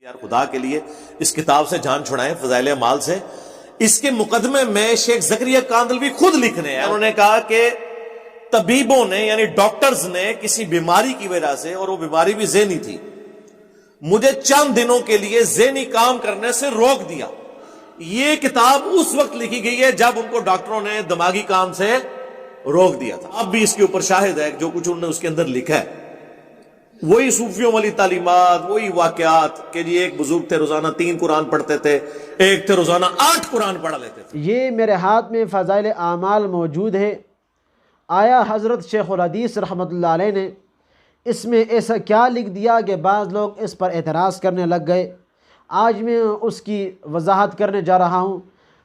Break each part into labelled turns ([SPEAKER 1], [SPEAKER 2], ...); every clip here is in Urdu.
[SPEAKER 1] یار خدا کے لیے اس کتاب سے جان چھڑائیں، فضائل اعمال سے۔ اس کے مقدمے میں شیخ زکریا کاندلوی خود لکھ رہے ہیں، انہوں نے کہا کہ طبیبوں نے یعنی ڈاکٹرز نے کسی بیماری کی وجہ سے، اور وہ بیماری بھی ذہنی تھی، مجھے چند دنوں کے لیے ذہنی کام کرنے سے روک دیا۔ یہ کتاب اس وقت لکھی گئی ہے جب ان کو ڈاکٹروں نے دماغی کام سے روک دیا تھا۔ اب بھی اس کے اوپر شاہد ہے جو کچھ انہوں نے اس کے اندر لکھا ہے، وہی صوفیوں والی تعلیمات، وہی واقعات کہ جی ایک بزرگ تھے روزانہ 3 قرآن پڑھتے تھے، ایک تھے روزانہ 8 قرآن پڑھ لیتے تھے۔
[SPEAKER 2] یہ میرے ہاتھ میں فضائل اعمال موجود ہے۔ آیا حضرت شیخ الحدیث رحمۃ اللہ علیہ نے اس میں ایسا کیا لکھ دیا کہ بعض لوگ اس پر اعتراض کرنے لگ گئے؟ آج میں اس کی وضاحت کرنے جا رہا ہوں۔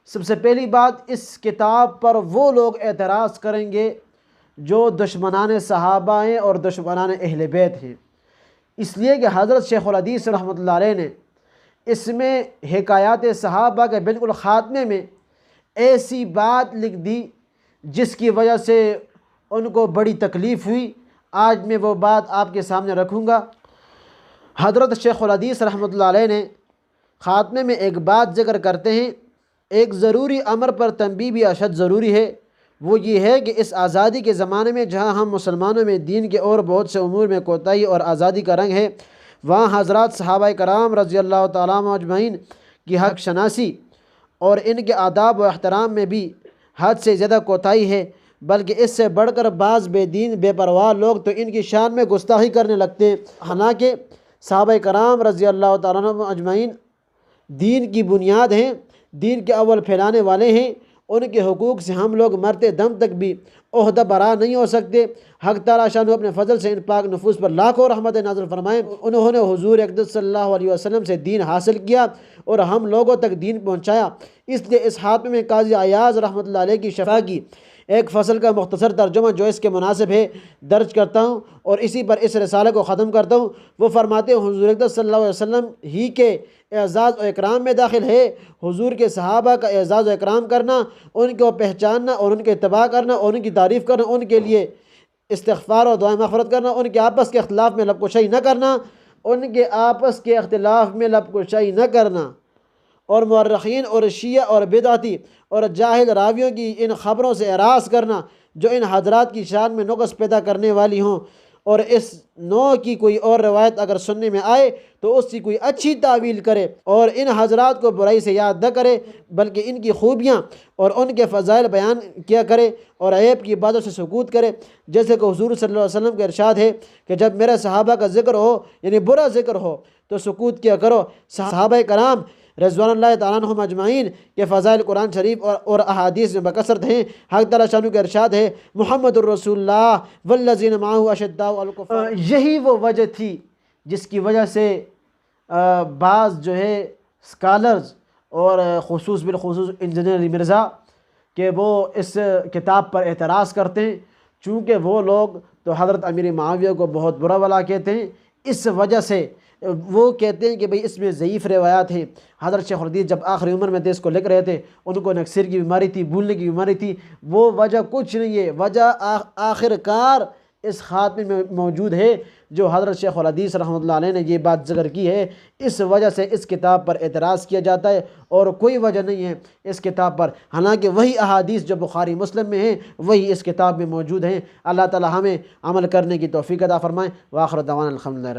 [SPEAKER 2] سب سے پہلی بات، اس کتاب پر وہ لوگ اعتراض کریں گے جو دشمنان صحابہ ہیں اور دشمنان اہل بیت ہیں، اس لیے کہ حضرت شیخ الحدیث رحمۃ اللہ علیہ نے اس میں حکایات صحابہ کے بالکل خاتمے میں ایسی بات لکھ دی جس کی وجہ سے ان کو بڑی تکلیف ہوئی۔ آج میں وہ بات آپ کے سامنے رکھوں گا۔ حضرت شیخ الحدیث رحمۃ اللہ علیہ نے خاتمے میں ایک بات ذکر کرتے ہیں، ایک ضروری امر پر تنبیہ بھی اشد ضروری ہے، وہ یہ ہے کہ اس آزادی کے زمانے میں جہاں ہم مسلمانوں میں دین کے اور بہت سے امور میں کوتاہی اور آزادی کا رنگ ہے، وہاں حضرات صحابہ کرام رضی اللہ تعالیٰ عنہم اجمعین کی حق شناسی اور ان کے آداب و احترام میں بھی حد سے زیادہ کوتاہی ہے، بلکہ اس سے بڑھ کر بعض بے دین بے پرواہ لوگ تو ان کی شان میں گستاخی کرنے لگتے ہیں۔ حالانکہ صحابہ کرام رضی اللہ تعالیٰ عنہم اجمعین دین کی بنیاد ہیں، دین کے اول پھیلانے والے ہیں، ان کے حقوق سے ہم لوگ مرتے دم تک بھی عہدہ برا نہیں ہو سکتے۔ حق تعالیٰ شان اپنے فضل سے ان پاک نفوس پر لاکھوں رحمت نازل فرمائیں۔ انہوں نے حضور اقدس صلی اللہ علیہ وسلم سے دین حاصل کیا اور ہم لوگوں تک دین پہنچایا۔ اس لیے اس خاتمے میں قاضی ایاز رحمۃ اللہ علیہ کی شفا کی ایک فصل کا مختصر ترجمہ جو اس کے مناسب ہے درج کرتا ہوں اور اسی پر اس رسالے کو ختم کرتا ہوں۔ وہ فرماتے ہیں حضور اقدس صلی اللہ علیہ وسلم ہی کے اعزاز و اکرام میں داخل ہے حضور کے صحابہ کا اعزاز و اکرام کرنا، ان کو پہچاننا اور ان کے اتباع کرنا اور ان کی تعریف کرنا، ان کے لیے استغفار اور دعائیں مغفرت کرنا، ان کے آپس کے اختلاف میں لب کشائی نہ کرنا، ان کے آپس کے اختلاف میں لب کشائی نہ کرنا، اور مورخین اور شیعہ اور بدعتی اور جاہل راویوں کی ان خبروں سے اعراض کرنا جو ان حضرات کی شان میں نقص پیدا کرنے والی ہوں، اور اس نوع کی کوئی اور روایت اگر سننے میں آئے تو اس کی کوئی اچھی تعویل کرے اور ان حضرات کو برائی سے یاد نہ کرے بلکہ ان کی خوبیاں اور ان کے فضائل بیان کیا کرے اور عیب کی باتوں سے سکوت کرے، جیسے کہ حضور صلی اللہ علیہ وسلم کا ارشاد ہے کہ جب میرے صحابہ کا ذکر ہو یعنی برا ذکر ہو تو سکوت کیا کرو۔ صحابہ کرام رضوان اللہ تعالیٰ عنہم اجمعین کے فضائل قرآن شریف اور احادیث میں بکثرت ہیں۔ حق تعالیٰ شانہ کا ارشاد ہے محمد الرسول اللہ والذین معہ اشداء علی الکفار۔ یہی وہ وجہ تھی جس کی وجہ سے بعض جو ہے اسکالرز اور بالخصوص انجینئر علی مرزا کہ وہ اس کتاب پر اعتراض کرتے ہیں، چونکہ وہ لوگ تو حضرت امیر معاویہ کو بہت برا بلا کہتے ہیں، اس وجہ سے وہ کہتے ہیں کہ بھئی اس میں ضعیف روایات ہیں۔ حضرت شیخ الحدیث جب آخری عمر میں تھے اس کو لکھ رہے تھے، ان کو نکسیر کی بیماری تھی، بھولنے کی بیماری تھی، وہ وجہ کچھ نہیں ہے، وجہ آخر کار اس خاتمے میں موجود ہے جو حضرت شیخ الحدیث رحمۃ اللہ علیہ نے یہ بات ذکر کی ہے، اس وجہ سے اس کتاب پر اعتراض کیا جاتا ہے اور کوئی وجہ نہیں ہے اس کتاب پر، حالانکہ وہی احادیث جو بخاری مسلم میں ہیں وہی اس کتاب میں موجود ہیں۔ اللہ تعالی ہمیں عمل کرنے کی توفیق عطا فرمائے۔ وآخر دعوانا الحمدللہ رب